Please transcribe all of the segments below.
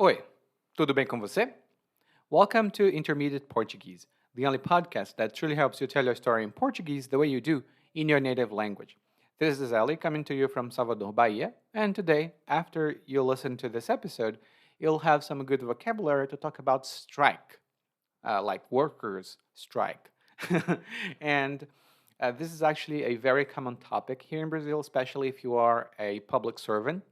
Oi, tudo bem com você? Welcome to Intermediate Portuguese, the only podcast that truly helps you tell your story in Portuguese the way you do in your native language. This is Ali coming to you from Salvador, Bahia, and today, after you listen to this episode, you'll have some good vocabulary to talk about strike, like workers' strike. and this is actually a very common topic here in Brazil, especially if you are a public servant.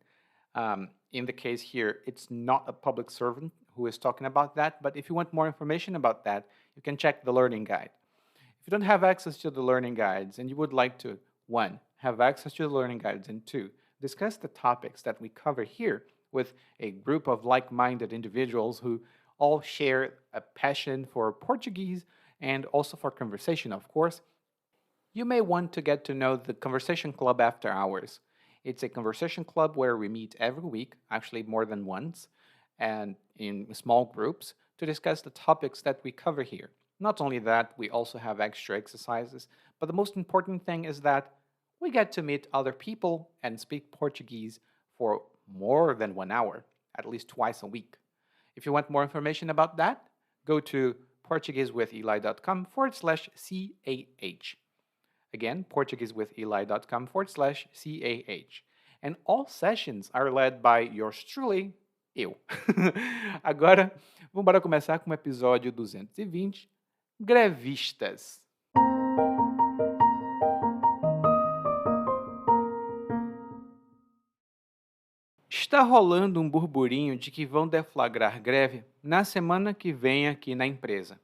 In the case here, it's not a public servant who is talking about that, but if you want more information about that, you can check the learning guide. If you don't have access to the learning guides and you would like to, one, have access to the learning guides, and two, discuss the topics that we cover here with a group of like minded individuals who all share a passion for Portuguese and also for conversation, of course, you may want to get to know the Conversation Club After Hours. It's a conversation club where we meet every week, actually more than once, and in small groups to discuss the topics that we cover here. Not only that, we also have extra exercises, but the most important thing is that we get to meet other people and speak Portuguese for more than 1 hour, at least twice a week. If you want more information about that, go to portuguesewitheli.com/CAH. Again, portuguesewitheli.com/CAH. And all sessions are led by yours truly, eu. Agora, vamos começar com o episódio 220, Grevistas. Está rolando um burburinho de que vão deflagrar greve na semana que vem aqui na empresa.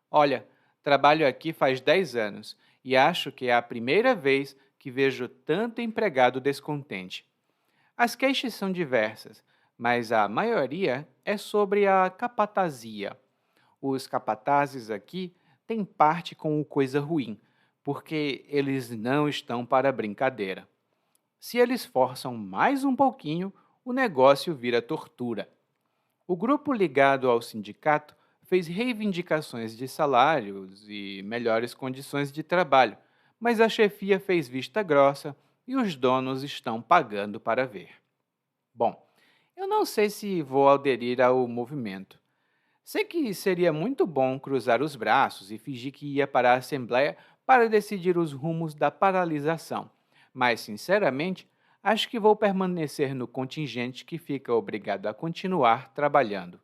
Olha, trabalho aqui faz 10 anos e acho que é a primeira vez que vejo tanto empregado descontente. As queixas são diversas, mas a maioria é sobre a capatazia. Os capatazes aqui têm parte com o coisa ruim, porque eles não estão para brincadeira. Se eles forçam mais um pouquinho, o negócio vira tortura. O grupo ligado ao sindicato fez reivindicações de salários e melhores condições de trabalho, mas a chefia fez vista grossa e os donos estão pagando para ver. Bom, eu não sei se vou aderir ao movimento. Sei que seria muito bom cruzar os braços e fingir que ia para a Assembleia para decidir os rumos da paralisação, mas, sinceramente, acho que vou permanecer no contingente que fica obrigado a continuar trabalhando.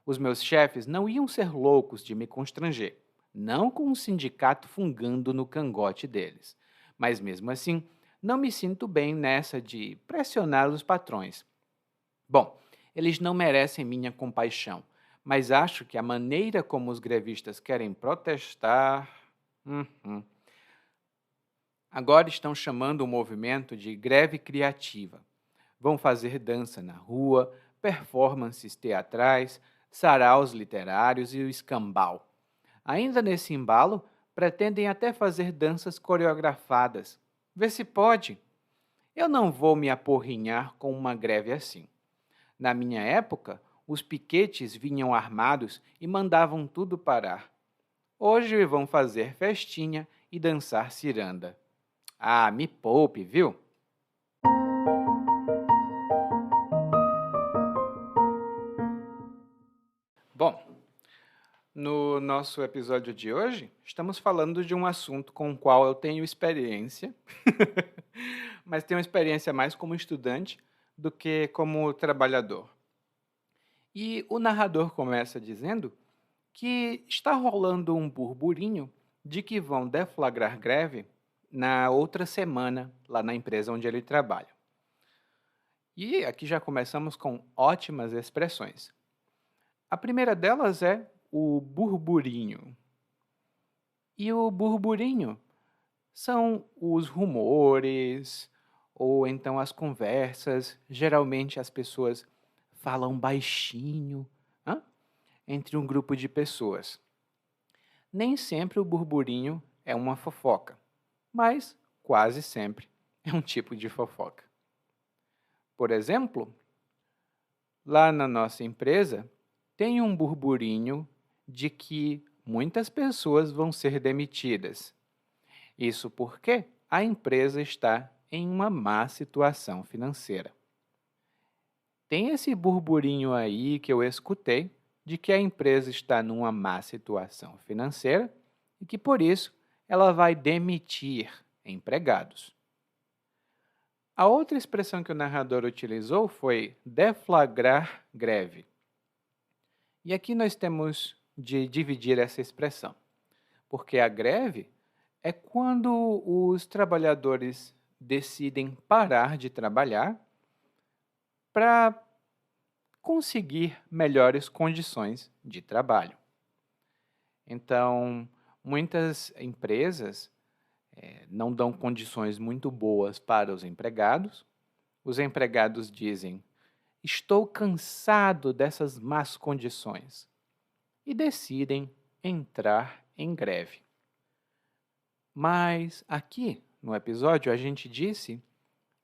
Os meus chefes não iam ser loucos de me constranger, não com um sindicato fungando no cangote deles. Mas mesmo assim, não me sinto bem nessa de pressionar os patrões. Bom, eles não merecem minha compaixão, mas acho que a maneira como os grevistas querem protestar. Agora estão chamando o movimento de greve criativa. Vão fazer dança na rua, performances teatrais, saraus literários e o escambau. Ainda nesse embalo, pretendem até fazer danças coreografadas. Vê se pode. Eu não vou me aporrinhar com uma greve assim. Na minha época, os piquetes vinham armados e mandavam tudo parar. Hoje vão fazer festinha e dançar ciranda. Ah, me poupe, viu? Bom, no nosso episódio de hoje, estamos falando de um assunto com o qual eu tenho experiência, mas tenho experiência mais como estudante do que como trabalhador. E o narrador começa dizendo que está rolando um burburinho de que vão deflagrar greve na outra semana lá na empresa onde ele trabalha. E aqui já começamos com ótimas expressões. A primeira delas é o burburinho. E o burburinho são os rumores ou então as conversas. Geralmente as pessoas falam baixinho, entre um grupo de pessoas. Nem sempre o burburinho é uma fofoca, mas quase sempre é um tipo de fofoca. Por exemplo, lá na nossa empresa, tem um burburinho de que muitas pessoas vão ser demitidas. Isso porque a empresa está em uma má situação financeira. Tem esse burburinho aí que eu escutei de que a empresa está numa má situação financeira e que, por isso, ela vai demitir empregados. A outra expressão que o narrador utilizou foi deflagrar greve. E aqui nós temos de dividir essa expressão, porque a greve é quando os trabalhadores decidem parar de trabalhar para conseguir melhores condições de trabalho. Então, muitas empresas não dão condições muito boas para os empregados dizem: estou cansado dessas más condições, e decidem entrar em greve. Mas aqui no episódio a gente disse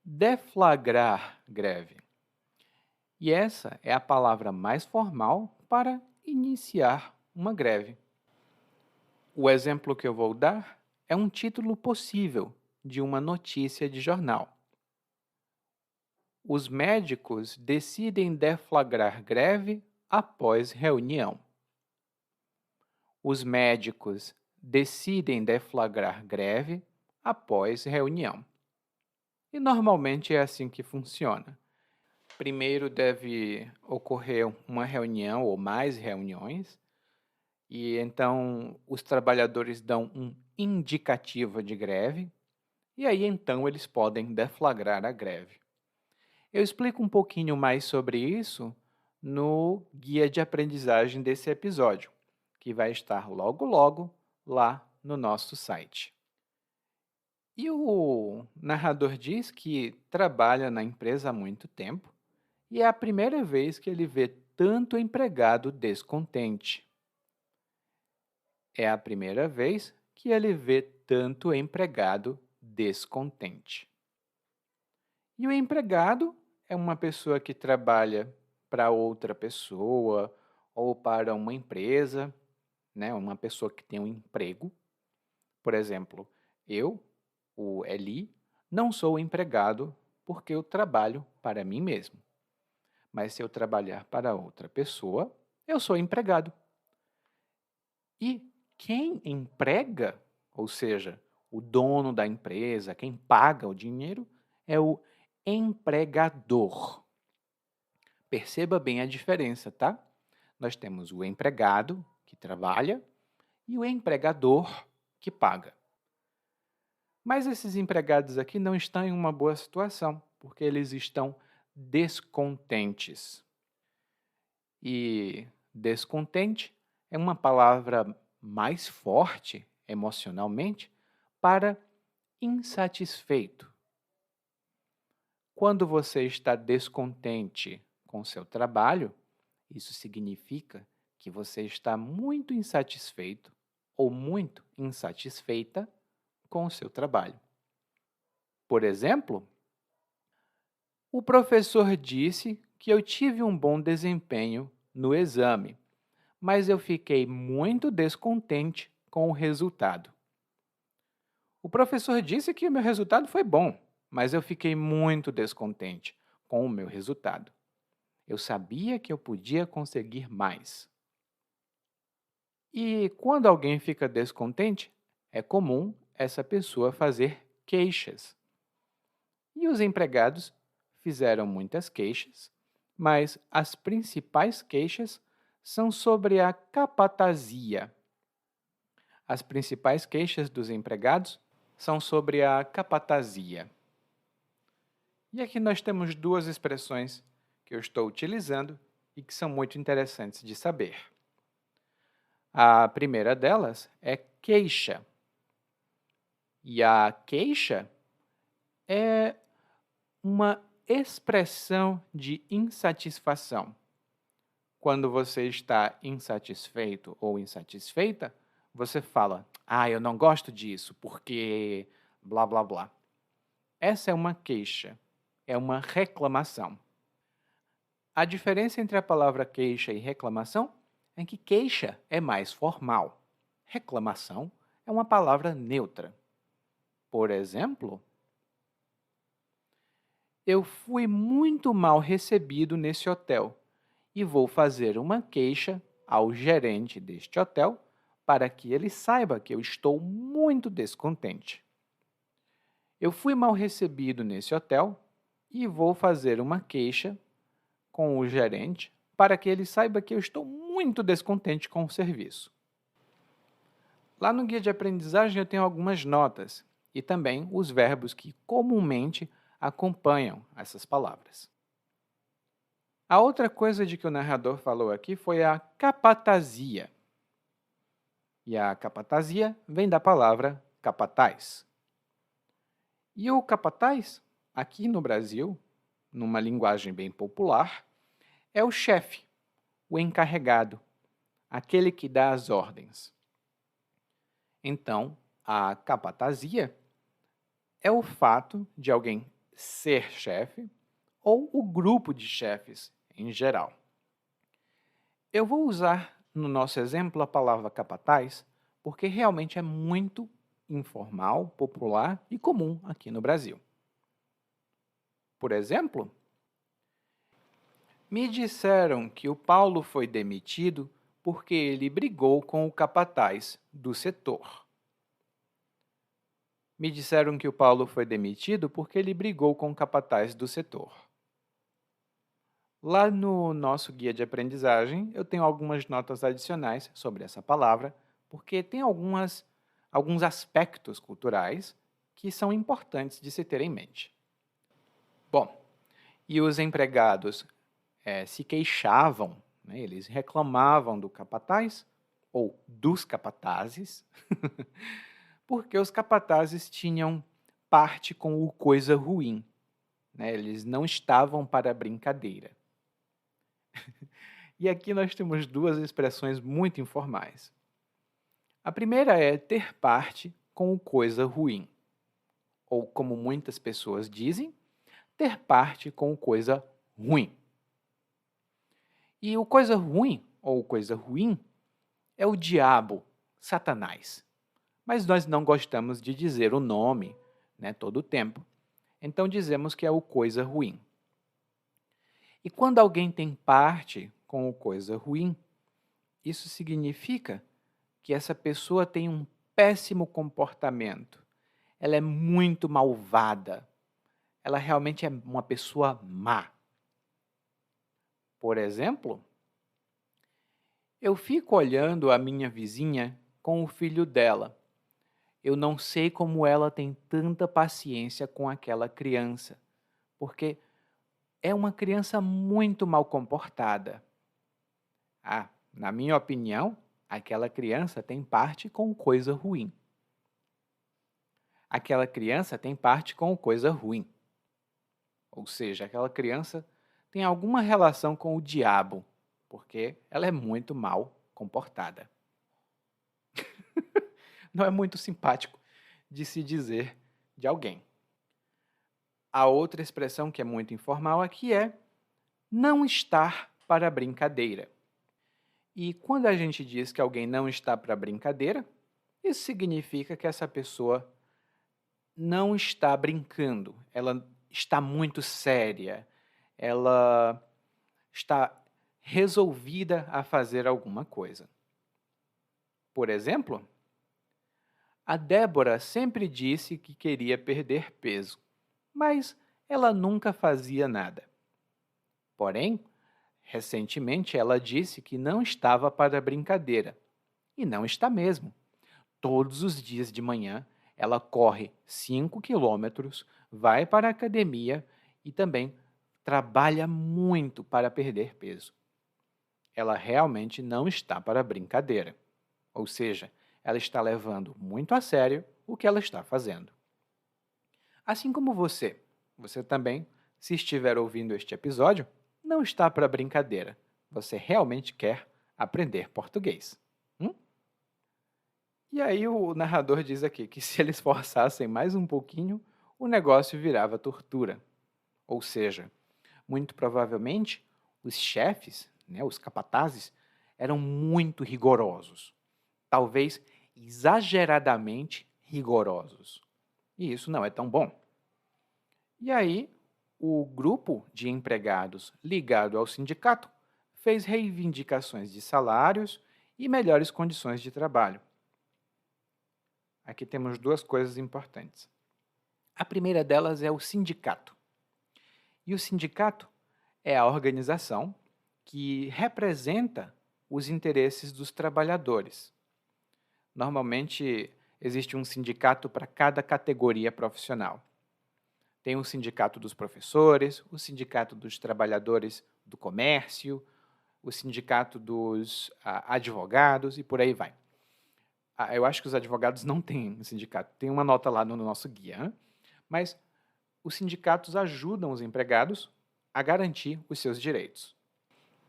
deflagrar greve. E essa é a palavra mais formal para iniciar uma greve. O exemplo que eu vou dar é um título possível de uma notícia de jornal. Os médicos decidem deflagrar greve após reunião. Os médicos decidem deflagrar greve após reunião. E normalmente é assim que funciona. Primeiro deve ocorrer uma reunião ou mais reuniões, e então os trabalhadores dão um indicativo de greve, e aí então eles podem deflagrar a greve. Eu explico um pouquinho mais sobre isso no guia de aprendizagem desse episódio, que vai estar logo logo lá no nosso site. E o narrador diz que trabalha na empresa há muito tempo e é a primeira vez que ele vê tanto empregado descontente. É a primeira vez que ele vê tanto empregado descontente. E o empregado é uma pessoa que trabalha para outra pessoa ou para uma empresa, né? Uma pessoa que tem um emprego. Por exemplo, eu, o Eli, não sou empregado porque eu trabalho para mim mesmo. Mas se eu trabalhar para outra pessoa, eu sou empregado. E quem emprega, ou seja, o dono da empresa, quem paga o dinheiro, é o empregador. Perceba bem a diferença, tá? Nós temos o empregado, que trabalha, e o empregador, que paga. Mas esses empregados aqui não estão em uma boa situação, porque eles estão descontentes. E descontente é uma palavra mais forte emocionalmente para insatisfeito. Quando você está descontente com seu trabalho, isso significa que você está muito insatisfeito ou muito insatisfeita com o seu trabalho. Por exemplo, o professor disse que eu tive um bom desempenho no exame, mas eu fiquei muito descontente com o resultado. O professor disse que o meu resultado foi bom, mas eu fiquei muito descontente com o meu resultado. Eu sabia que eu podia conseguir mais. E quando alguém fica descontente, é comum essa pessoa fazer queixas. E os empregados fizeram muitas queixas, mas as principais queixas são sobre a capatazia. As principais queixas dos empregados são sobre a capatazia. E aqui nós temos duas expressões que eu estou utilizando e que são muito interessantes de saber. A primeira delas é queixa. E a queixa é uma expressão de insatisfação. Quando você está insatisfeito ou insatisfeita, você fala: eu não gosto disso porque blá blá blá. Essa é uma queixa, é uma reclamação. A diferença entre a palavra queixa e reclamação é que queixa é mais formal. Reclamação é uma palavra neutra. Por exemplo, Eu fui muito mal recebido nesse hotel e vou fazer uma queixa ao gerente deste hotel para que ele saiba que eu estou muito descontente. Eu fui mal recebido nesse hotel e vou fazer uma queixa com o gerente para que ele saiba que eu estou muito descontente com o serviço. Lá no guia de aprendizagem eu tenho algumas notas e também os verbos que comumente acompanham essas palavras. A outra coisa de que o narrador falou aqui foi a capatazia. E a capatazia vem da palavra capataz. E o capataz, aqui no Brasil, numa linguagem bem popular, é o chefe, o encarregado, aquele que dá as ordens. Então, a capatazia é o fato de alguém ser chefe ou o grupo de chefes em geral. Eu vou usar no nosso exemplo a palavra capataz porque realmente é muito informal, popular e comum aqui no Brasil. Por exemplo, me disseram que o Paulo foi demitido porque ele brigou com o capataz do setor. Me disseram que o Paulo foi demitido porque ele brigou com o capataz do setor. Lá no nosso guia de aprendizagem, eu tenho algumas notas adicionais sobre essa palavra, porque tem alguns aspectos culturais que são importantes de se ter em mente. Bom, e os empregados se queixavam, né, eles reclamavam do capataz, ou dos capatazes, porque os capatazes tinham parte com o coisa ruim, né, eles não estavam para brincadeira. E aqui nós temos duas expressões muito informais. A primeira é ter parte com o coisa ruim, ou como muitas pessoas dizem, ter parte com o coisa ruim. E o coisa ruim, ou coisa ruim, é o diabo, Satanás. Mas nós não gostamos de dizer o nome, né, todo o tempo. Então dizemos que é o coisa ruim. E quando alguém tem parte com o coisa ruim, isso significa que essa pessoa tem um péssimo comportamento. Ela é muito malvada. Ela realmente é uma pessoa má. Por exemplo, eu fico olhando a minha vizinha com o filho dela. Eu não sei como ela tem tanta paciência com aquela criança, porque é uma criança muito mal comportada. Ah, na minha opinião, aquela criança tem parte com coisa ruim. Aquela criança tem parte com coisa ruim. Ou seja, aquela criança tem alguma relação com o diabo, porque ela é muito mal comportada. Não é muito simpático de se dizer de alguém. A outra expressão que é muito informal aqui é não estar para brincadeira. E quando a gente diz que alguém não está para brincadeira, isso significa que essa pessoa não está brincando, ela está muito séria, ela está resolvida a fazer alguma coisa. Por exemplo, a Débora sempre disse que queria perder peso, mas ela nunca fazia nada. Porém, recentemente ela disse que não estava para brincadeira. E não está mesmo. Todos os dias de manhã ela corre 5 quilômetros, vai para a academia e também trabalha muito para perder peso. Ela realmente não está para brincadeira. Ou seja, ela está levando muito a sério o que ela está fazendo. Assim como você também, se estiver ouvindo este episódio, não está para brincadeira. Você realmente quer aprender português. E aí o narrador diz aqui que se eles forçassem mais um pouquinho, o negócio virava tortura. Ou seja, muito provavelmente os chefes, né, os capatazes, eram muito rigorosos. Talvez exageradamente rigorosos. E isso não é tão bom. E aí o grupo de empregados ligado ao sindicato fez reivindicações de salários e melhores condições de trabalho. Aqui temos duas coisas importantes. A primeira delas é o sindicato. E o sindicato é a organização que representa os interesses dos trabalhadores. Normalmente, existe um sindicato para cada categoria profissional. Tem o sindicato dos professores, o sindicato dos trabalhadores do comércio, o sindicato dos advogados e por aí vai. Eu acho que os advogados não têm um sindicato, tem uma nota lá no nosso guia, né? Mas os sindicatos ajudam os empregados a garantir os seus direitos.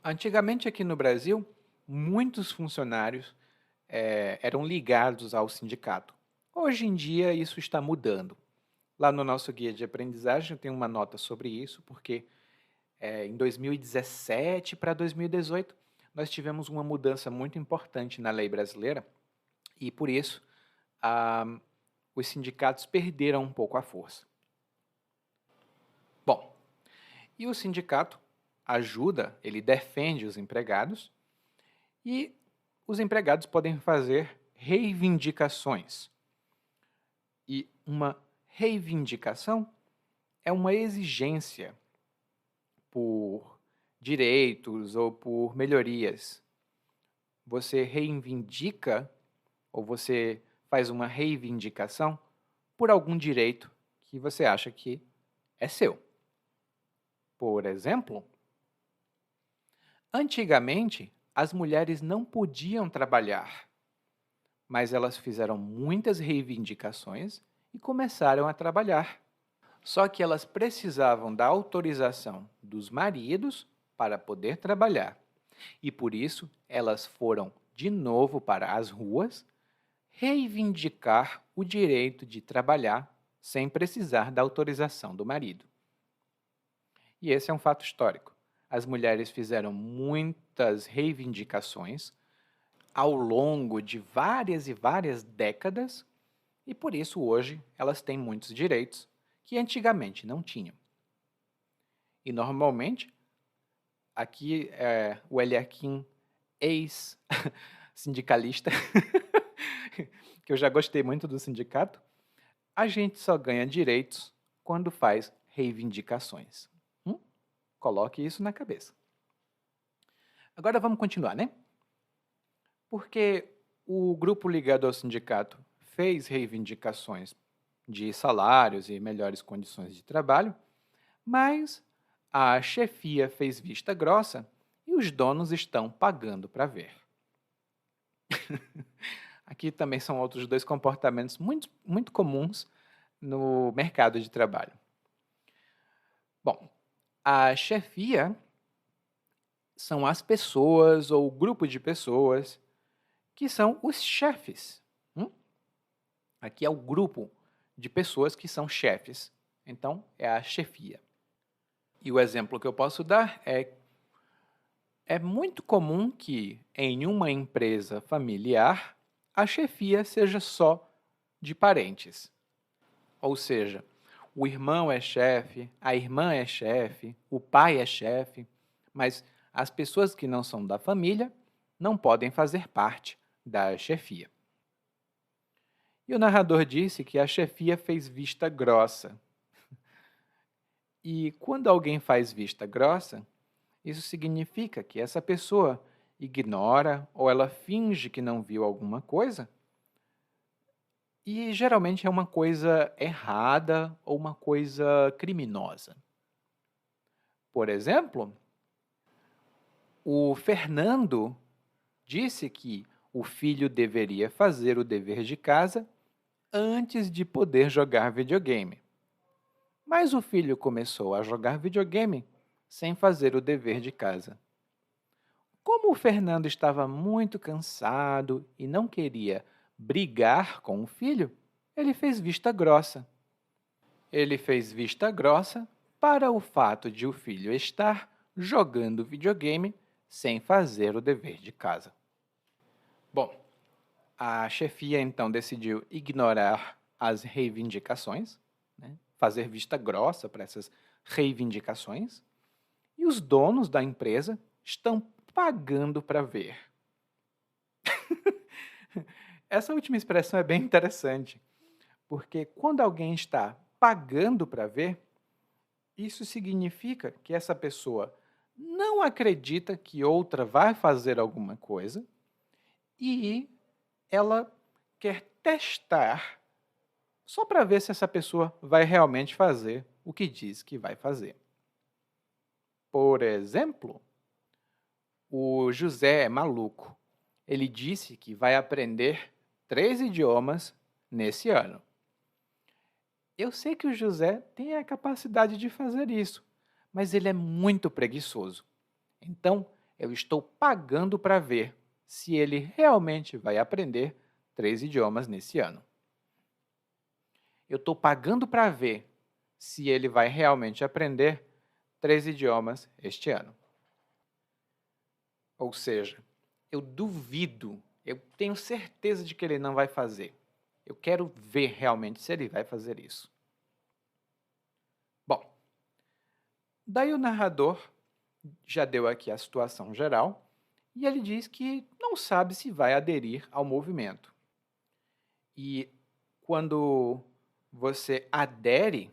Antigamente, aqui no Brasil, muitos funcionários eram ligados ao sindicato. Hoje em dia, isso está mudando. Lá no nosso guia de aprendizagem tem uma nota sobre isso, porque em 2017 para 2018 nós tivemos uma mudança muito importante na lei brasileira e, por isso, os sindicatos perderam um pouco a força. Bom, e o sindicato ajuda, ele defende os empregados e os empregados podem fazer reivindicações. E uma reivindicação é uma exigência por direitos ou por melhorias. Você reivindica ou você faz uma reivindicação por algum direito que você acha que é seu. Por exemplo, antigamente as mulheres não podiam trabalhar, mas elas fizeram muitas reivindicações e começaram a trabalhar. Só que elas precisavam da autorização dos maridos para poder trabalhar. E por isso elas foram de novo para as ruas reivindicar o direito de trabalhar sem precisar da autorização do marido. E esse é um fato histórico. As mulheres fizeram muitas reivindicações ao longo de várias e várias décadas e por isso hoje elas têm muitos direitos que antigamente não tinham. E normalmente, aqui o Eliakim, ex-sindicalista, que eu já gostei muito do sindicato, a gente só ganha direitos quando faz reivindicações. Coloque isso na cabeça. Agora vamos continuar, né? Porque o grupo ligado ao sindicato fez reivindicações de salários e melhores condições de trabalho, mas a chefia fez vista grossa e os donos estão pagando para ver. Aqui também são outros dois comportamentos muito comuns no mercado de trabalho. Bom, a chefia são as pessoas ou o grupo de pessoas que são os chefes. Aqui é o grupo de pessoas que são chefes. Então, é a chefia. E o exemplo que eu posso dar é muito comum que em uma empresa familiar a chefia seja só de parentes. Ou seja, o irmão é chefe, a irmã é chefe, o pai é chefe, mas as pessoas que não são da família não podem fazer parte da chefia. E o narrador disse que a chefia fez vista grossa. E quando alguém faz vista grossa, isso significa que essa pessoa ignora ou ela finge que não viu alguma coisa, e geralmente é uma coisa errada ou uma coisa criminosa. Por exemplo, o Fernando disse que o filho deveria fazer o dever de casa antes de poder jogar videogame. Mas o filho começou a jogar videogame sem fazer o dever de casa. Como o Fernando estava muito cansado e não queria brigar com o filho, ele fez vista grossa. Ele fez vista grossa para o fato de o filho estar jogando videogame sem fazer o dever de casa. Bom, a chefia então decidiu ignorar as reivindicações, né, fazer vista grossa para essas reivindicações e os donos da empresa estão pagando para ver. Essa última expressão é bem interessante, porque quando alguém está pagando para ver, isso significa que essa pessoa não acredita que outra vai fazer alguma coisa e ela quer testar só para ver se essa pessoa vai realmente fazer o que diz que vai fazer. Por exemplo, o José é maluco. Ele disse que vai aprender 3 idiomas nesse ano. Eu sei que o José tem a capacidade de fazer isso, mas ele é muito preguiçoso. Então, eu estou pagando para ver se ele realmente vai aprender 3 idiomas nesse ano. Eu estou pagando para ver se ele vai realmente aprender 3 idiomas este ano. Ou seja, eu duvido, eu tenho certeza de que ele não vai fazer. Eu quero ver realmente se ele vai fazer isso. Bom, daí o narrador já deu aqui a situação geral e ele diz que não sabe se vai aderir ao movimento. E quando você adere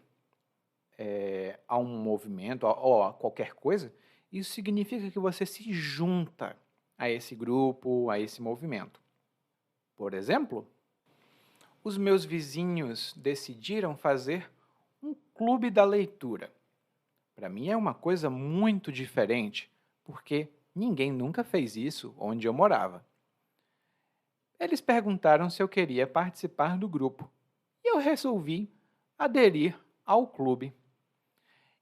a um movimento ou a qualquer coisa, isso significa que você se junta a esse grupo, a esse movimento. Por exemplo, os meus vizinhos decidiram fazer um clube da leitura. Para mim é uma coisa muito diferente, porque ninguém nunca fez isso onde eu morava. Eles perguntaram se eu queria participar do grupo e eu resolvi aderir ao clube.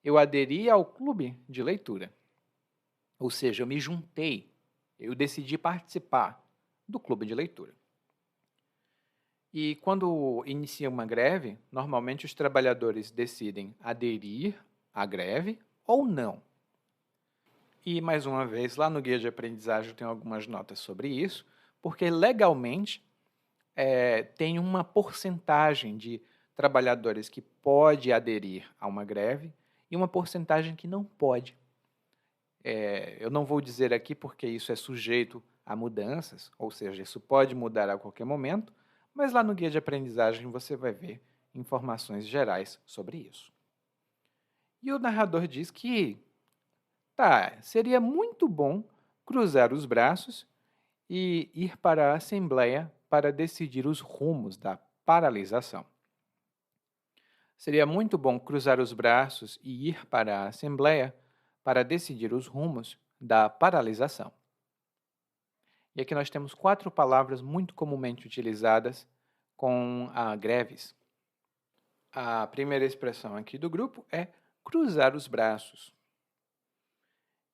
Eu aderi ao clube de leitura. Ou seja, eu me juntei, eu decidi participar do clube de leitura. E quando inicia uma greve, normalmente os trabalhadores decidem aderir à greve ou não. E, mais uma vez, lá no guia de aprendizagem eu tenho algumas notas sobre isso, porque legalmente tem uma porcentagem de trabalhadores que pode aderir a uma greve e uma porcentagem que não pode. Eu não vou dizer aqui porque isso é sujeito a mudanças, ou seja, isso pode mudar a qualquer momento, mas lá no guia de aprendizagem você vai ver informações gerais sobre isso. E o narrador diz que, seria muito bom cruzar os braços e ir para a Assembleia para decidir os rumos da paralisação. Seria muito bom cruzar os braços e ir para a Assembleia para decidir os rumos da paralisação. E aqui nós temos 4 palavras muito comumente utilizadas com greves. A primeira expressão aqui do grupo é cruzar os braços.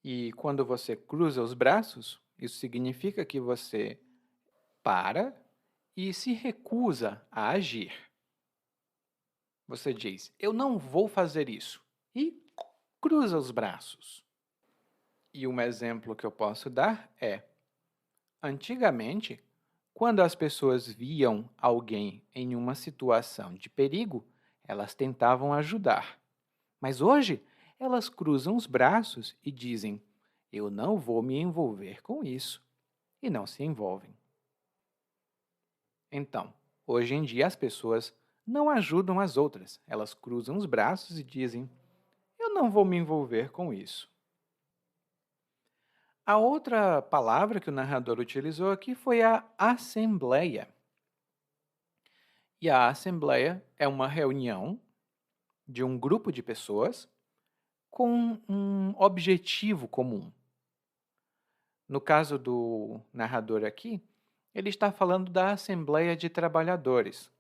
E quando você cruza os braços, isso significa que você para e se recusa a agir. Você diz, eu não vou fazer isso, e cruza os braços. E um exemplo que eu posso dar é, antigamente, quando as pessoas viam alguém em uma situação de perigo, elas tentavam ajudar. Mas hoje, elas cruzam os braços e dizem, eu não vou me envolver com isso, e não se envolvem. Então, hoje em dia as pessoas não ajudam as outras, elas cruzam os braços e dizem, eu não vou me envolver com isso. A outra palavra que o narrador utilizou aqui foi a assembleia. E a assembleia é uma reunião de um grupo de pessoas com um objetivo comum. No caso do narrador aqui, ele está falando da Assembleia de Trabalhadores,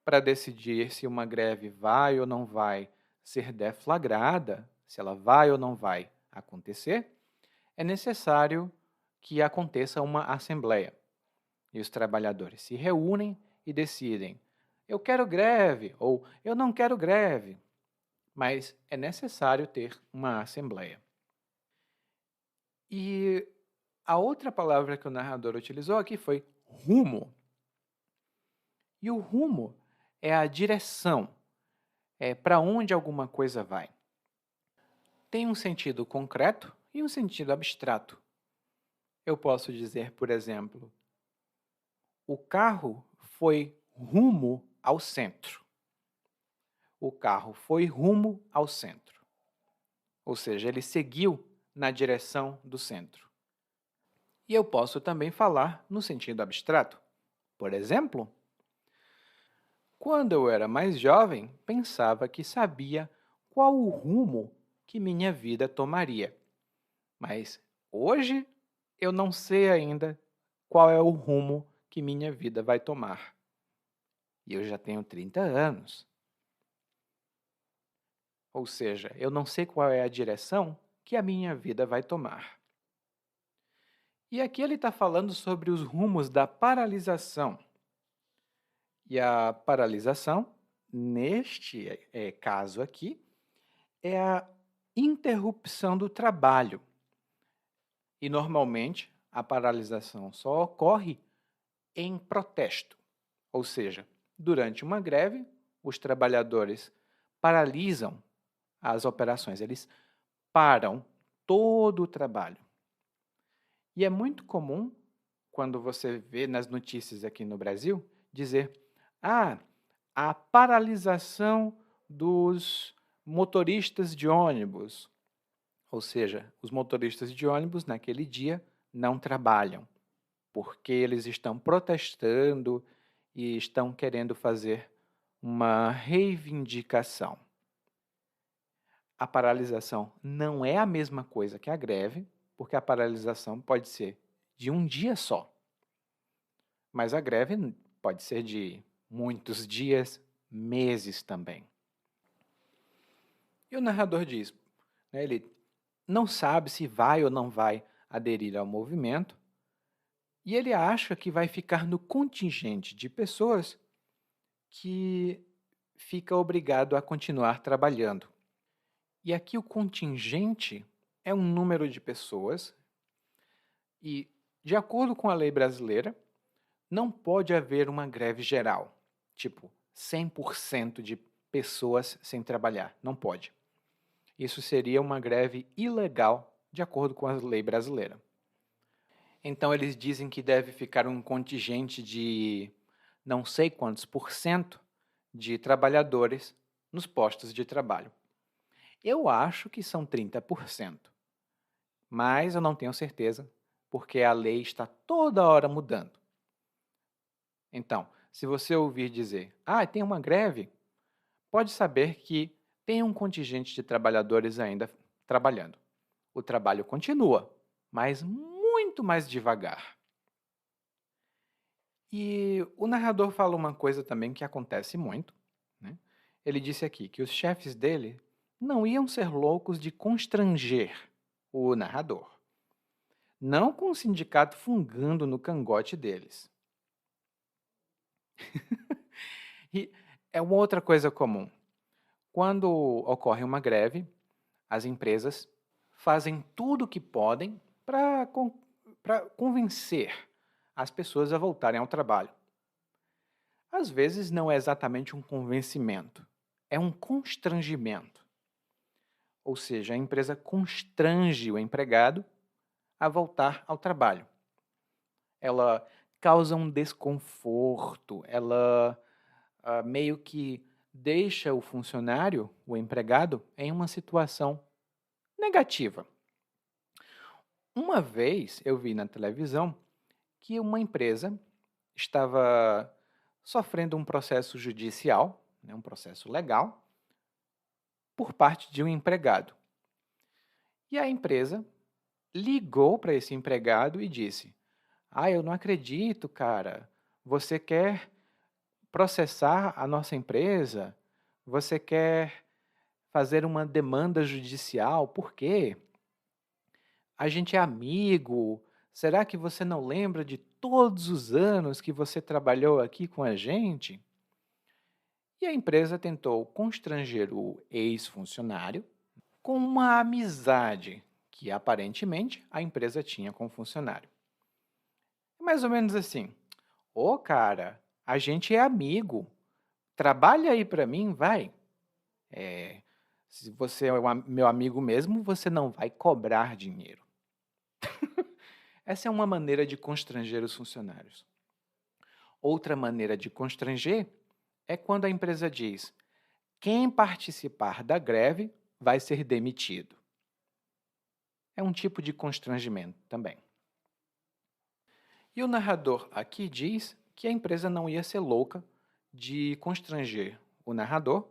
para decidir se uma greve vai ou não vai ser deflagrada, se ela vai ou não vai acontecer, é necessário que aconteça uma assembleia. E os trabalhadores se reúnem e decidem, eu quero greve ou eu não quero greve, mas é necessário ter uma assembleia. E a outra palavra que o narrador utilizou aqui foi rumo. E o rumo é a direção, é para onde alguma coisa vai. tem um sentido concreto e um sentido abstrato. Eu posso dizer, por exemplo, o carro foi rumo ao centro. O carro foi rumo ao centro. Ou seja, ele seguiu na direção do centro. E eu posso também falar no sentido abstrato. Por exemplo, quando eu era mais jovem, pensava que sabia qual o rumo que minha vida tomaria. Mas hoje eu não sei ainda qual é o rumo que minha vida vai tomar. E eu já tenho 30 anos. Ou seja, eu não sei qual é a direção que a minha vida vai tomar. E aqui ele está falando sobre os rumos da paralisação. E a paralisação, neste caso aqui, é a interrupção do trabalho. E normalmente a paralisação só ocorre em protesto, ou seja, durante uma greve, os trabalhadores paralisam as operações, eles param todo o trabalho. E é muito comum, quando você vê nas notícias aqui no Brasil, dizer: ah, a paralisação dos motoristas de ônibus. Ou seja, os motoristas de ônibus naquele dia não trabalham, porque eles estão protestando e estão querendo fazer uma reivindicação. A paralisação não é a mesma coisa que a greve, porque a paralisação pode ser de um dia só. Mas a greve pode ser de muitos dias, meses também. E o narrador diz, né, ele não sabe se vai ou não vai aderir ao movimento, e ele acha que vai ficar no contingente de pessoas que fica obrigado a continuar trabalhando. E aqui o contingente é um número de pessoas e, de acordo com a lei brasileira, não pode haver uma greve geral, tipo 100% de pessoas sem trabalhar. Não pode. Isso seria uma greve ilegal, de acordo com a lei brasileira. Então, eles dizem que deve ficar um contingente de não sei quantos por cento de trabalhadores nos postos de trabalho. Eu acho que são 30%, mas eu não tenho certeza, porque a lei está toda hora mudando. Então, se você ouvir dizer, tem uma greve, pode saber que tem um contingente de trabalhadores ainda trabalhando. O trabalho continua, mas muito mais devagar. E o narrador fala uma coisa também que acontece muito, né? Ele disse aqui que os chefes dele não iam ser loucos de constranger o narrador, não com o sindicato fungando no cangote deles. E é uma outra coisa comum. Quando ocorre uma greve, as empresas fazem tudo o que podem para convencer as pessoas a voltarem ao trabalho. Às vezes não é exatamente um convencimento, é um constrangimento. Ou seja, a empresa constrange o empregado a voltar ao trabalho. Ela causa um desconforto, ela meio que deixa o funcionário, o empregado, em uma situação negativa. Uma vez eu vi na televisão que uma empresa estava sofrendo um processo judicial, né, um processo legal, por parte de um empregado. E a empresa ligou para esse empregado e disse: eu não acredito, cara. Você quer processar a nossa empresa? Você quer fazer uma demanda judicial? Por quê? A gente é amigo. Será que você não lembra de todos os anos que você trabalhou aqui com a gente? E a empresa tentou constranger o ex-funcionário com uma amizade que aparentemente a empresa tinha com o funcionário. Mais ou menos assim: ô cara, a gente é amigo, trabalha aí para mim, vai. Se você é meu amigo mesmo, você não vai cobrar dinheiro. Essa é uma maneira de constranger os funcionários. Outra maneira de constranger é quando a empresa diz: quem participar da greve vai ser demitido. É um tipo de constrangimento também. E o narrador aqui diz que a empresa não ia ser louca de constranger o narrador,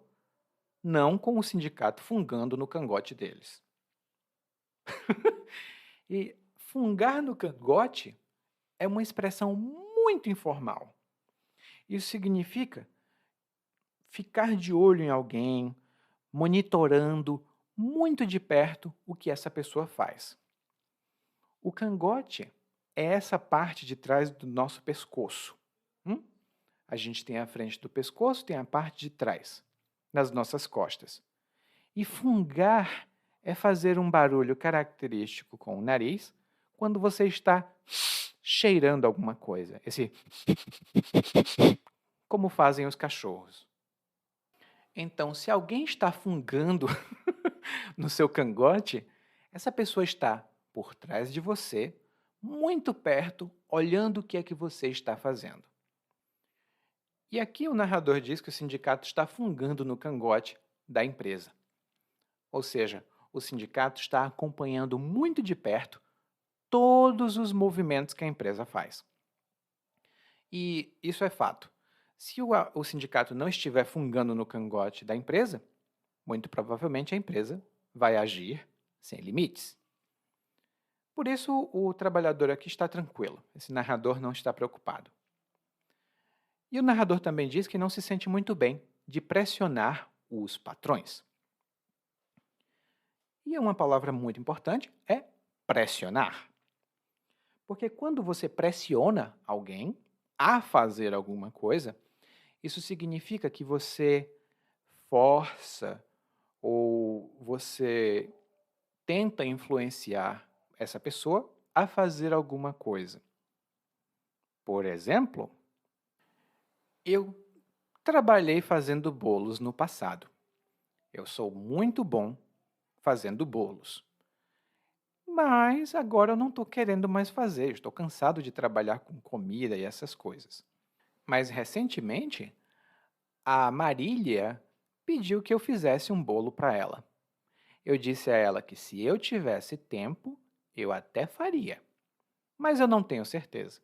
não com o sindicato fungando no cangote deles. E fungar no cangote é uma expressão muito informal. Isso significa ficar de olho em alguém, monitorando muito de perto o que essa pessoa faz. O cangote é essa parte de trás do nosso pescoço. A gente tem a frente do pescoço, tem a parte de trás, nas nossas costas. E fungar é fazer um barulho característico com o nariz quando você está cheirando alguma coisa. Esse como fazem os cachorros. Então, se alguém está fungando no seu cangote, essa pessoa está por trás de você, muito perto, olhando o que é que você está fazendo. E aqui o narrador diz que o sindicato está fungando no cangote da empresa. Ou seja, o sindicato está acompanhando muito de perto todos os movimentos que a empresa faz. E isso é fato. Se o sindicato não estiver fungando no cangote da empresa, muito provavelmente a empresa vai agir sem limites. Por isso, o trabalhador aqui está tranquilo. Esse narrador não está preocupado. E o narrador também diz que não se sente muito bem de pressionar os patrões. E uma palavra muito importante é pressionar. Porque quando você pressiona alguém a fazer alguma coisa, isso significa que você força ou você tenta influenciar essa pessoa a fazer alguma coisa. Por exemplo, eu trabalhei fazendo bolos no passado. Eu sou muito bom fazendo bolos. Mas agora eu não estou querendo mais fazer, estou cansado de trabalhar com comida e essas coisas. Mas recentemente, a Marília pediu que eu fizesse um bolo para ela. Eu disse a ela que se eu tivesse tempo, eu até faria, mas eu não tenho certeza.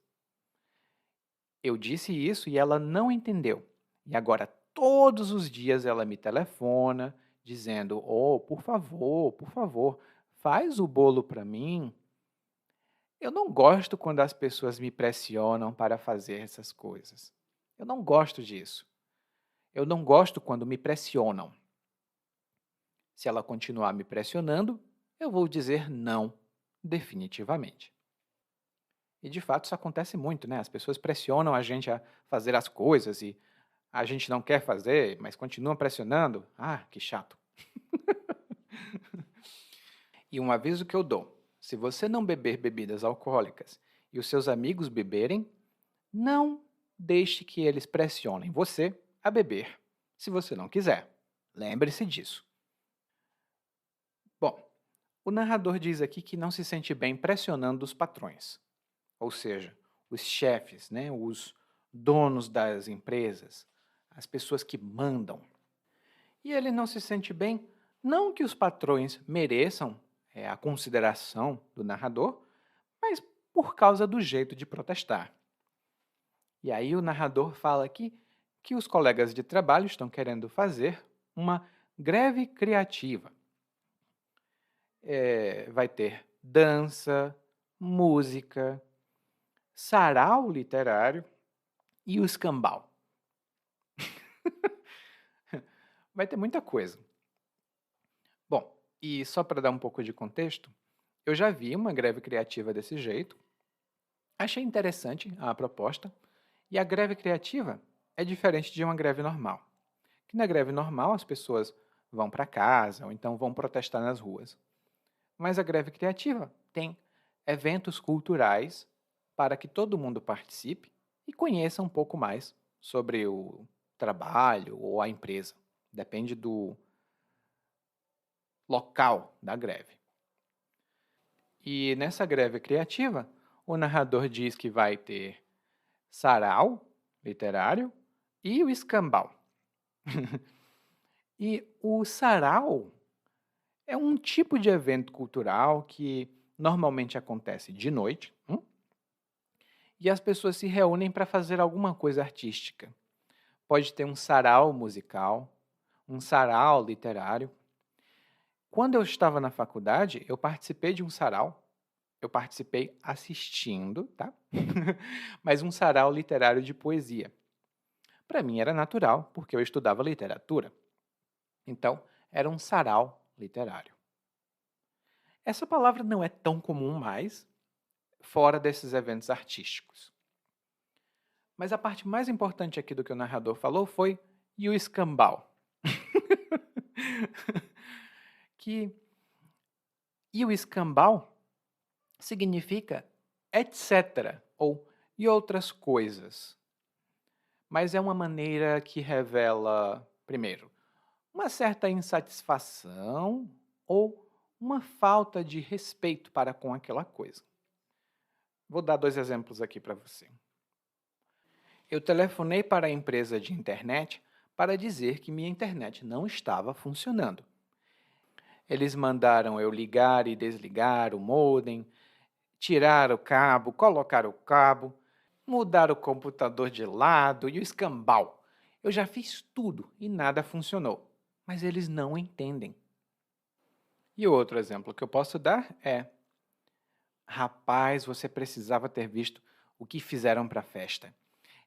Eu disse isso e ela não entendeu. E agora todos os dias ela me telefona dizendo: "Oh, por favor, faz o bolo para mim". Eu não gosto quando as pessoas me pressionam para fazer essas coisas. Eu não gosto disso. Eu não gosto quando me pressionam. Se ela continuar me pressionando, eu vou dizer não, definitivamente. E de fato isso acontece muito, né? As pessoas pressionam a gente a fazer as coisas e a gente não quer fazer, mas continuam pressionando. Ah, que chato. E um aviso que eu dou: se você não beber bebidas alcoólicas e os seus amigos beberem, não deixe que eles pressionem você a beber, se você não quiser. Lembre-se disso. Bom, o narrador diz aqui que não se sente bem pressionando os patrões, ou seja, os chefes, né, os donos das empresas, as pessoas que mandam. E ele não se sente bem, não que os patrões mereçam a consideração do narrador, mas por causa do jeito de protestar. E aí o narrador fala aqui que os colegas de trabalho estão querendo fazer uma greve criativa. Vai ter dança, música, sarau literário e o escambau. Vai ter muita coisa. Bom, e só para dar um pouco de contexto, eu já vi uma greve criativa desse jeito, achei interessante a proposta, e a greve criativa é diferente de uma greve normal. Que na greve normal as pessoas vão para casa ou então vão protestar nas ruas. Mas a greve criativa tem eventos culturais para que todo mundo participe e conheça um pouco mais sobre o trabalho ou a empresa. Depende local da greve. E nessa greve criativa, o narrador diz que vai ter sarau literário e o escambau. E o sarau é um tipo de evento cultural que normalmente acontece de noite, e as pessoas se reúnem para fazer alguma coisa artística. Pode ter um sarau musical, um sarau literário. Quando eu estava na faculdade, eu participei de um sarau. Eu participei assistindo, tá? Mas um sarau literário de poesia. Para mim era natural, porque eu estudava literatura. Então, era um sarau literário. Essa palavra não é tão comum mais, fora desses eventos artísticos. Mas a parte mais importante aqui do que o narrador falou foi e o escambau. Que e o escambau significa etc. ou e outras coisas. Mas é uma maneira que revela, primeiro, uma certa insatisfação ou uma falta de respeito para com aquela coisa. Vou dar 2 exemplos aqui para você. Eu telefonei para a empresa de internet para dizer que minha internet não estava funcionando. Eles mandaram eu ligar e desligar o modem, tirar o cabo, colocar o cabo, mudar o computador de lado e o escambau. Eu já fiz tudo e nada funcionou, mas eles não entendem. E o outro exemplo que eu posso dar é: rapaz, você precisava ter visto o que fizeram para a festa.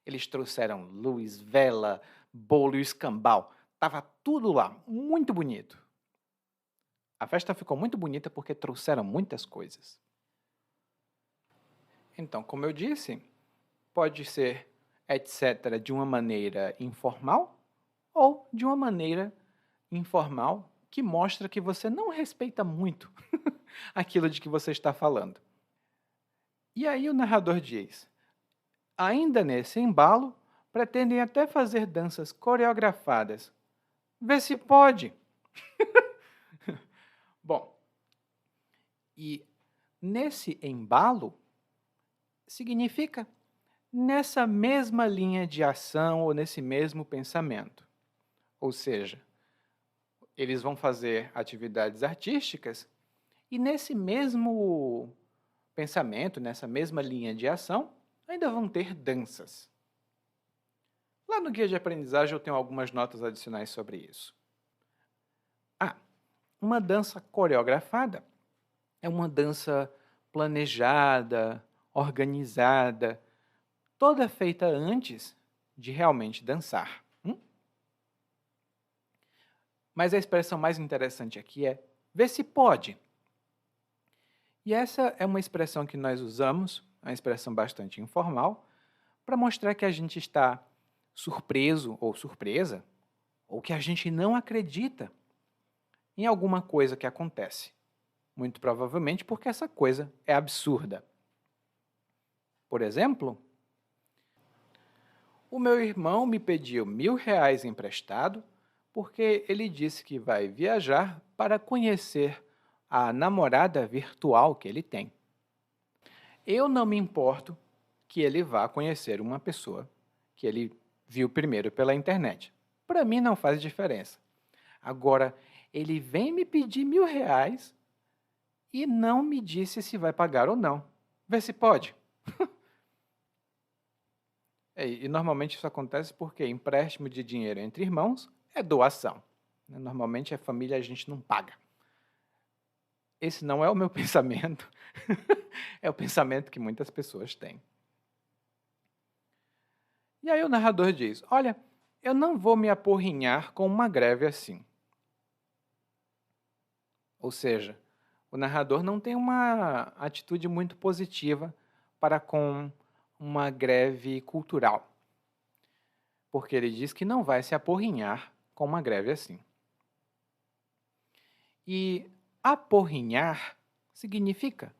Eles trouxeram luz, vela, bolo e escambau. Tava tudo lá, muito bonito. A festa ficou muito bonita porque trouxeram muitas coisas. Então, como eu disse, pode ser etc. de uma maneira informal ou de uma maneira informal que mostra que você não respeita muito aquilo de que você está falando. E aí o narrador diz: ainda nesse embalo, pretendem até fazer danças coreografadas. Vê se pode. Bom, e nesse embalo significa nessa mesma linha de ação ou nesse mesmo pensamento. Ou seja, eles vão fazer atividades artísticas e nesse mesmo pensamento, nessa mesma linha de ação, ainda vão ter danças. Lá no guia de aprendizagem eu tenho algumas notas adicionais sobre isso. Uma dança coreografada é uma dança planejada, organizada, toda feita antes de realmente dançar. Mas a expressão mais interessante aqui é ver se pode. E essa é uma expressão que nós usamos, uma expressão bastante informal, para mostrar que a gente está surpreso ou surpresa, ou que a gente não acredita em alguma coisa que acontece. Muito provavelmente porque essa coisa é absurda. Por exemplo, o meu irmão me pediu R$ 1.000 emprestado porque ele disse que vai viajar para conhecer a namorada virtual que ele tem. Eu não me importo que ele vá conhecer uma pessoa que ele viu primeiro pela internet. Para mim não faz diferença. Agora, ele vem me pedir R$ 1.000 e não me disse se vai pagar ou não. Vê se pode. E normalmente isso acontece porque empréstimo de dinheiro entre irmãos é doação. Normalmente a família a gente não paga. Esse não é o meu pensamento, é o pensamento que muitas pessoas têm. E aí o narrador diz: olha, eu não vou me aporrinhar com uma greve assim. Ou seja, o narrador não tem uma atitude muito positiva para com uma greve cultural, porque ele diz que não vai se aporrinhar com uma greve assim. E aporrinhar significa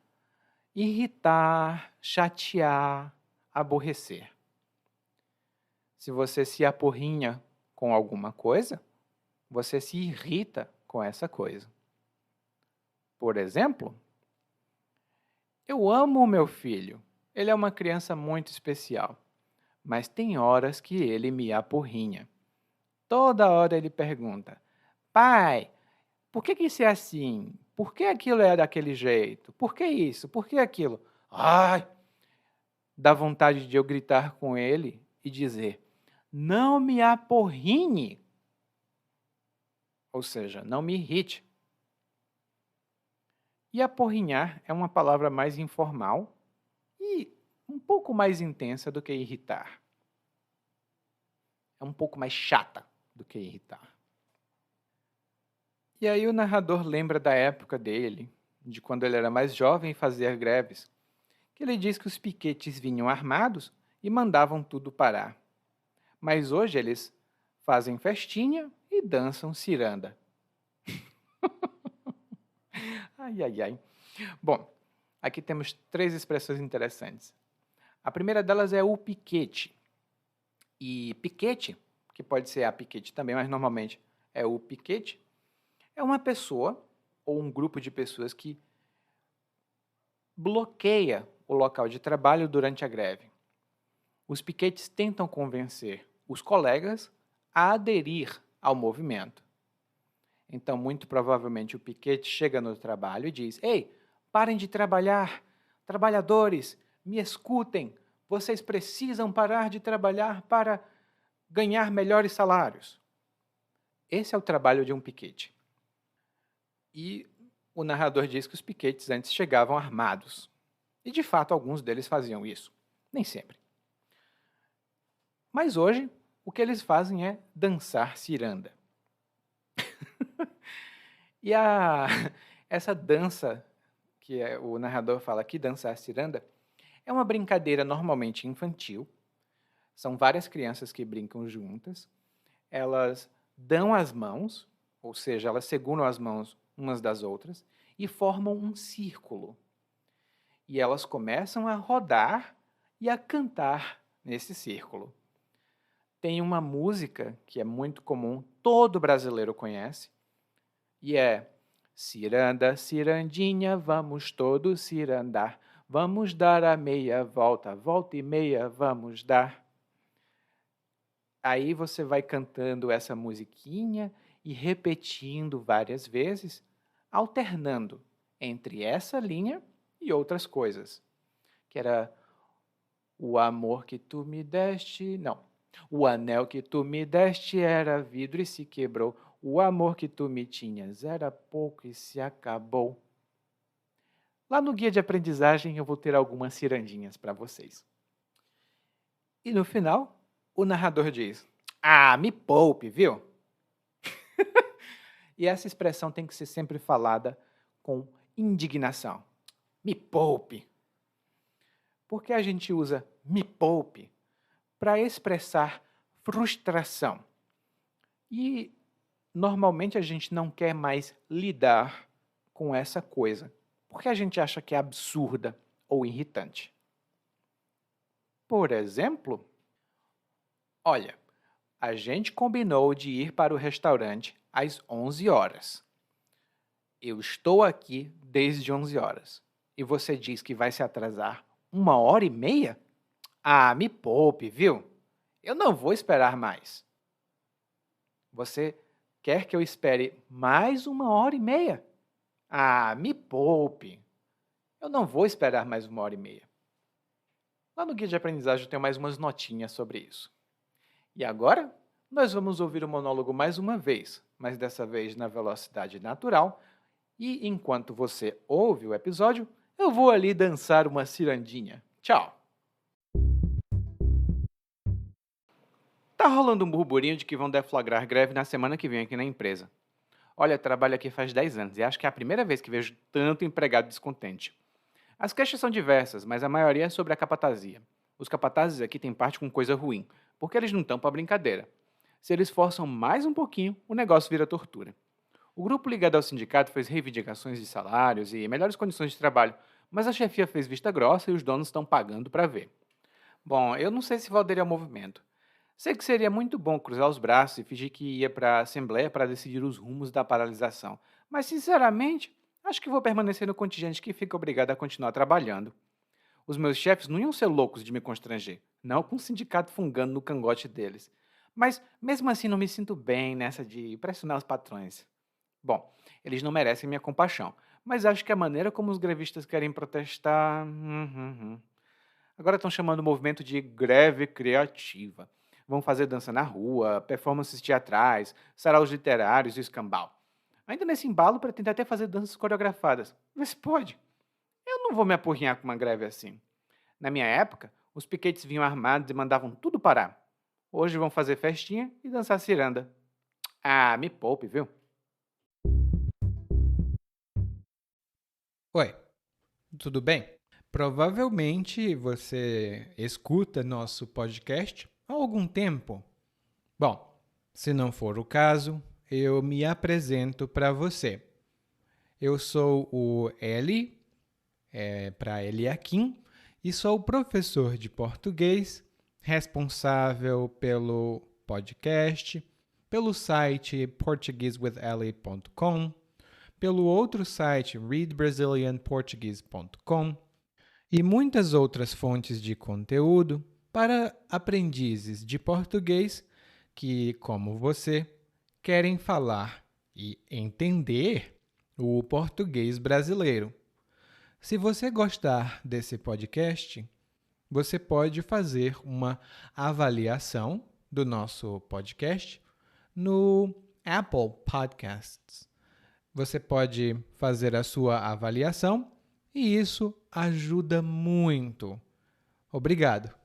irritar, chatear, aborrecer. Se você se aporrinha com alguma coisa, você se irrita com essa coisa. Por exemplo, eu amo o meu filho. Ele é uma criança muito especial, mas tem horas que ele me apurrinha. Toda hora ele pergunta: Pai, por que isso é assim? Por que aquilo é daquele jeito? Por que isso? Por que aquilo? Ai! Dá vontade de eu gritar com ele e dizer: Não me apurrinhe! Ou seja, não me irrite. E apurrinhar é uma palavra mais informal e um pouco mais intensa do que irritar. É um pouco mais chata do que irritar. E aí o narrador lembra da época dele, de quando ele era mais jovem e fazia greves, que ele diz que os piquetes vinham armados e mandavam tudo parar. Mas hoje eles fazem festinha e dançam ciranda. Ai, ai, ai. Bom, aqui temos 3 expressões interessantes. A primeira delas é o piquete. E piquete, que pode ser a piquete também, mas normalmente é o piquete, é uma pessoa ou um grupo de pessoas que bloqueia o local de trabalho durante a greve. Os piquetes tentam convencer os colegas a aderir ao movimento. Então, muito provavelmente, o piquete chega no trabalho e diz: Ei, parem de trabalhar! Trabalhadores, me escutem! Vocês precisam parar de trabalhar para ganhar melhores salários. Esse é o trabalho de um piquete. E o narrador diz que os piquetes antes chegavam armados. E, de fato, alguns deles faziam isso. Nem sempre. Mas hoje, o que eles fazem é dançar ciranda. E essa dança, o narrador fala aqui, dançar ciranda, é uma brincadeira normalmente infantil. São várias crianças que brincam juntas. Elas dão as mãos, ou seja, elas seguram as mãos umas das outras e formam um círculo. E elas começam a rodar e a cantar nesse círculo. Tem uma música que é muito comum, todo brasileiro conhece, e é: Ciranda, cirandinha, vamos todos cirandar. Vamos dar a meia volta, volta e meia vamos dar. Aí você vai cantando essa musiquinha e repetindo várias vezes, alternando entre essa linha e outras coisas. Que era o amor que tu me deste... Não. O anel que tu me deste era vidro e se quebrou. O amor que tu me tinhas era pouco e se acabou. Lá no guia de aprendizagem eu vou ter algumas cirandinhas para vocês. E no final, o narrador diz: Ah, me poupe, viu? E essa expressão tem que ser sempre falada com indignação. Me poupe. Por que a gente usa me poupe? Para expressar frustração. E normalmente a gente não quer mais lidar com essa coisa, porque a gente acha que é absurda ou irritante. Por exemplo, olha, a gente combinou de ir para o restaurante às 11 horas. Eu estou aqui desde 11 horas. E você diz que vai se atrasar 1h30? Ah, me poupe, viu? Eu não vou esperar mais. Você quer que eu espere mais 1h30? Ah, me poupe. Eu não vou esperar mais 1h30. Lá no guia de aprendizagem eu tenho mais umas notinhas sobre isso. E agora, nós vamos ouvir o monólogo mais uma vez, mas dessa vez na velocidade natural. E enquanto você ouve o episódio, eu vou ali dançar uma cirandinha. Tchau! Tá rolando um burburinho de que vão deflagrar greve na semana que vem aqui na empresa. Olha, trabalho aqui faz 10 anos e acho que é a primeira vez que vejo tanto empregado descontente. As queixas são diversas, mas a maioria é sobre a capatazia. Os capatazes aqui têm parte com coisa ruim, porque eles não estão para brincadeira. Se eles forçam mais um pouquinho, o negócio vira tortura. O grupo ligado ao sindicato fez reivindicações de salários e melhores condições de trabalho, mas a chefia fez vista grossa e os donos estão pagando para ver. Bom, eu não sei se vou aderir ao movimento. Sei que seria muito bom cruzar os braços e fingir que ia para a Assembleia para decidir os rumos da paralisação. Mas, sinceramente, Acho que vou permanecer no contingente que fica obrigado a continuar trabalhando. Os meus chefes não iam ser loucos de me constranger, não com o sindicato fungando no cangote deles. Mas mesmo assim não me sinto bem nessa de pressionar os patrões. Bom, eles não merecem minha compaixão, mas acho que a maneira como os grevistas querem protestar. Agora estão chamando o movimento de greve criativa. Vão fazer dança na rua, performances teatrais, saraus literários e escambau. Ainda nesse embalo, pretende até fazer danças coreografadas. Vê se pode. Eu não vou me apurrinhar com uma greve assim. Na minha época, os piquetes vinham armados e mandavam tudo parar. Hoje vão fazer festinha e dançar ciranda. Ah, me poupe, viu? Oi, tudo bem? Provavelmente você escuta nosso podcast há algum tempo. Bom, se não for o caso, eu me apresento para você. Eu sou o Eli, para Eliakim, e sou professor de português, responsável pelo podcast, pelo site portuguesewitheli.com, pelo outro site readbrazilianportuguese.com e muitas outras fontes de conteúdo para aprendizes de português que, como você, querem falar e entender o português brasileiro. Se você gostar desse podcast, você pode fazer uma avaliação do nosso podcast no Apple Podcasts. Você pode fazer a sua avaliação e isso ajuda muito. Obrigado.